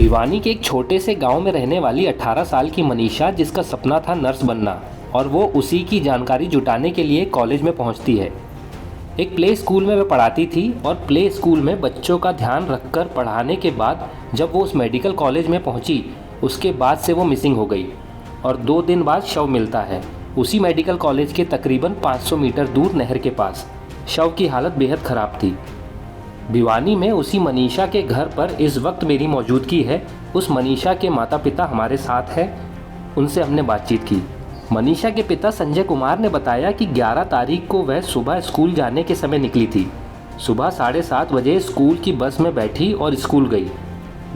भिवानी के एक छोटे से गांव में रहने वाली 18 साल की मनीषा, जिसका सपना था नर्स बनना, और वो उसी की जानकारी जुटाने के लिए कॉलेज में पहुंचती है। एक प्ले स्कूल में वह पढ़ाती थी और प्ले स्कूल में बच्चों का ध्यान रखकर पढ़ाने के बाद जब वो उस मेडिकल कॉलेज में पहुंची, उसके बाद से वो मिसिंग हो गई और 2 दिन बाद शव मिलता है उसी मेडिकल कॉलेज के तकरीबन 500 मीटर दूर नहर के पास। शव की हालत बेहद ख़राब थी। भिवानी में उसी मनीषा के घर पर इस वक्त मेरी मौजूदगी है। उस मनीषा के माता पिता हमारे साथ हैं, उनसे हमने बातचीत की। मनीषा के पिता संजय कुमार ने बताया कि 11 तारीख को वह सुबह स्कूल जाने के समय निकली थी। सुबह 7:30 बजे स्कूल की बस में बैठी और स्कूल गई।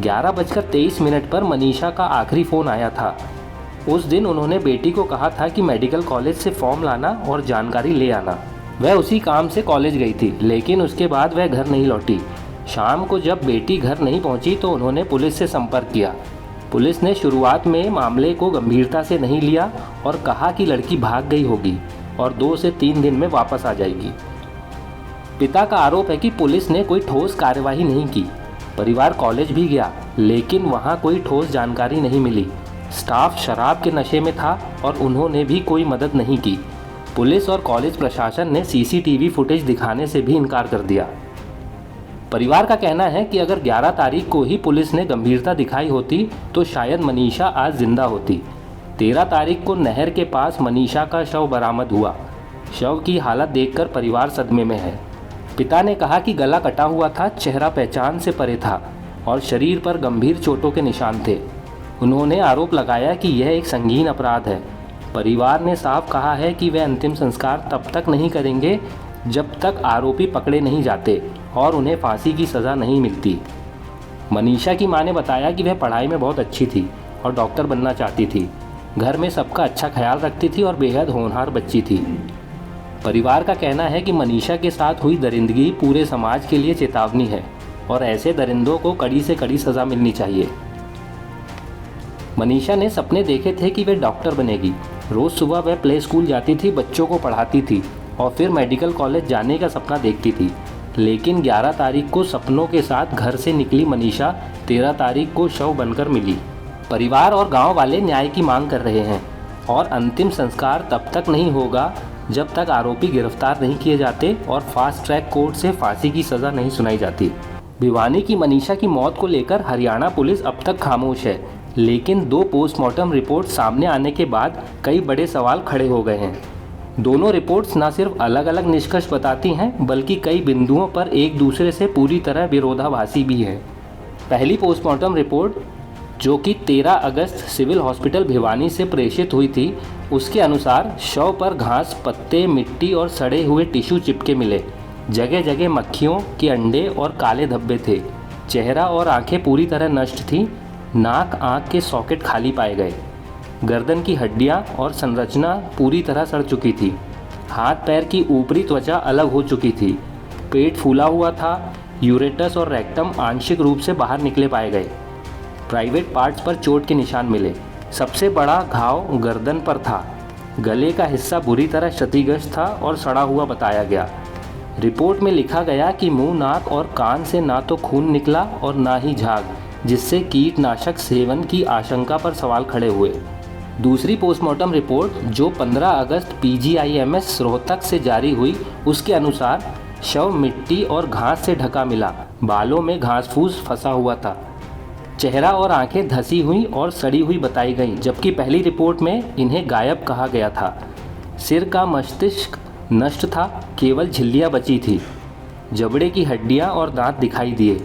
11:23 पर मनीषा का आखिरी फ़ोन आया था। उस दिन उन्होंने बेटी को कहा था कि मेडिकल कॉलेज से फॉर्म लाना और जानकारी ले आना। वह उसी काम से कॉलेज गई थी, लेकिन उसके बाद वह घर नहीं लौटी। शाम को जब बेटी घर नहीं पहुंची तो उन्होंने पुलिस से संपर्क किया। पुलिस ने शुरुआत में मामले को गंभीरता से नहीं लिया और कहा कि लड़की भाग गई होगी और 2 से 3 दिन में वापस आ जाएगी। पिता का आरोप है कि पुलिस ने कोई ठोस कार्यवाही नहीं की। परिवार कॉलेज भी गया, लेकिन वहां कोई ठोस जानकारी नहीं मिली। स्टाफ शराब के नशे में था और उन्होंने भी कोई मदद नहीं की। पुलिस और कॉलेज प्रशासन ने सीसीटीवी फुटेज दिखाने से भी इनकार कर दिया। परिवार का कहना है कि अगर 11 तारीख को ही पुलिस ने गंभीरता दिखाई होती तो शायद मनीषा आज जिंदा होती। 13 तारीख को नहर के पास मनीषा का शव बरामद हुआ। शव की हालत देखकर परिवार सदमे में है। पिता ने कहा कि गला कटा हुआ था, चेहरा पहचान से परे था और शरीर पर गंभीर चोटों के निशान थे। उन्होंने आरोप लगाया कि यह एक संगीन अपराध है। परिवार ने साफ कहा है कि वे अंतिम संस्कार तब तक नहीं करेंगे जब तक आरोपी पकड़े नहीं जाते और उन्हें फांसी की सज़ा नहीं मिलती। मनीषा की मां ने बताया कि वह पढ़ाई में बहुत अच्छी थी और डॉक्टर बनना चाहती थी। घर में सबका अच्छा ख्याल रखती थी और बेहद होनहार बच्ची थी। परिवार का कहना है कि मनीषा के साथ हुई दरिंदगी पूरे समाज के लिए चेतावनी है और ऐसे दरिंदों को कड़ी से कड़ी सज़ा मिलनी चाहिए। मनीषा ने सपने देखे थे कि वे डॉक्टर बनेगी। रोज़ सुबह वह प्ले स्कूल जाती थी, बच्चों को पढ़ाती थी और फिर मेडिकल कॉलेज जाने का सपना देखती थी। लेकिन 11 तारीख को सपनों के साथ घर से निकली मनीषा 13 तारीख को शव बनकर मिली। परिवार और गांव वाले न्याय की मांग कर रहे हैं और अंतिम संस्कार तब तक नहीं होगा जब तक आरोपी गिरफ्तार नहीं किए जाते और फास्ट ट्रैक कोर्ट से फांसी की सज़ा नहीं सुनाई जाती। भिवानी की मनीषा की मौत को लेकर हरियाणा पुलिस अब तक खामोश है, लेकिन 2 पोस्टमार्टम रिपोर्ट सामने आने के बाद कई बड़े सवाल खड़े हो गए हैं। दोनों रिपोर्ट्स न सिर्फ अलग अलग निष्कर्ष बताती हैं, बल्कि कई बिंदुओं पर एक दूसरे से पूरी तरह विरोधाभासी भी है। पहली पोस्टमार्टम रिपोर्ट, जो कि 13 अगस्त सिविल हॉस्पिटल भिवानी से प्रेषित हुई थी, उसके अनुसार शव पर घास, पत्ते, मिट्टी और सड़े हुए टिश्यू चिपके मिले। जगह जगह मक्खियों के अंडे और काले धब्बे थे। चेहरा और आंखें पूरी तरह नष्ट थीं। नाक, आँख के सॉकेट खाली पाए गए। गर्दन की हड्डियां और संरचना पूरी तरह सड़ चुकी थी। हाथ पैर की ऊपरी त्वचा अलग हो चुकी थी। पेट फूला हुआ था। यूरेटस और रेक्टम आंशिक रूप से बाहर निकले पाए गए। प्राइवेट पार्ट्स पर चोट के निशान मिले। सबसे बड़ा घाव गर्दन पर था। गले का हिस्सा बुरी तरह क्षतिग्रस्त था और सड़ा हुआ बताया गया। रिपोर्ट में लिखा गया कि मुंह, नाक और कान से ना तो खून निकला और ना ही झाग, जिससे कीटनाशक सेवन की आशंका पर सवाल खड़े हुए। दूसरी पोस्टमार्टम रिपोर्ट, जो 15 अगस्त PGIMS रोहतक से जारी हुई, उसके अनुसार शव मिट्टी और घास से ढका मिला। बालों में घास फूस फंसा हुआ था। चेहरा और आंखें धसी हुई और सड़ी हुई बताई गई, जबकि पहली रिपोर्ट में इन्हें गायब कहा गया था। सिर का मस्तिष्क नष्ट था, केवल झिल्लियाँ बची थी। जबड़े की हड्डियाँ और दांत दिखाई दिए।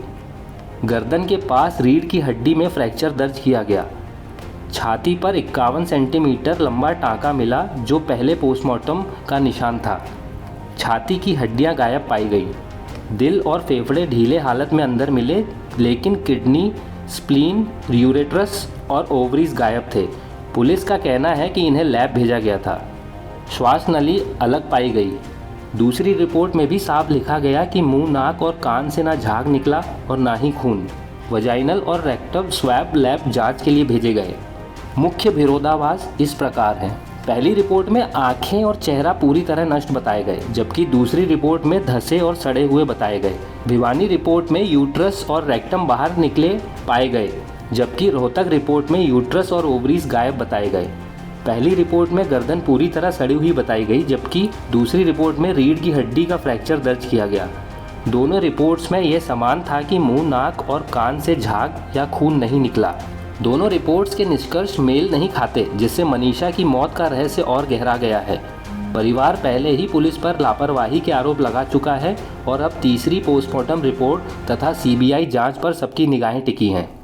गर्दन के पास रीढ़ की हड्डी में फ्रैक्चर दर्ज किया गया। छाती पर 51 सेंटीमीटर लंबा टाँका मिला, जो पहले पोस्टमार्टम का निशान था। छाती की हड्डियां गायब पाई गई। दिल और फेफड़े ढीले हालत में अंदर मिले, लेकिन किडनी, स्प्लीन, यूरेट्रस और ओवरीज गायब थे। पुलिस का कहना है कि इन्हें लैब भेजा गया था। श्वास नली अलग पाई गई। दूसरी रिपोर्ट में भी साफ लिखा गया कि मुंह, नाक और कान से ना झाग निकला और ना ही खून। वजाइनल और रेक्टम स्वैब लैब जांच के लिए भेजे गए। मुख्य विरोधाभास इस प्रकार हैं। पहली रिपोर्ट में आंखें और चेहरा पूरी तरह नष्ट बताए गए, जबकि दूसरी रिपोर्ट में धसे और सड़े हुए बताए गए। भिवानी रिपोर्ट में यूट्रस और रेक्टम बाहर निकले पाए गए, जबकि रोहतक रिपोर्ट में यूट्रस और ओवरीज गायब बताए गए। पहली रिपोर्ट में गर्दन पूरी तरह सड़ी हुई बताई गई, जबकि दूसरी रिपोर्ट में रीढ़ की हड्डी का फ्रैक्चर दर्ज किया गया। दोनों रिपोर्ट्स में यह समान था कि मुंह, नाक और कान से झाग या खून नहीं निकला। दोनों रिपोर्ट्स के निष्कर्ष मेल नहीं खाते, जिससे मनीषा की मौत का रहस्य और गहरा गया है। परिवार पहले ही पुलिस पर लापरवाही के आरोप लगा चुका है और अब तीसरी पोस्टमार्टम रिपोर्ट तथा सीबीआई जांच पर सबकी निगाहें टिकी हैं।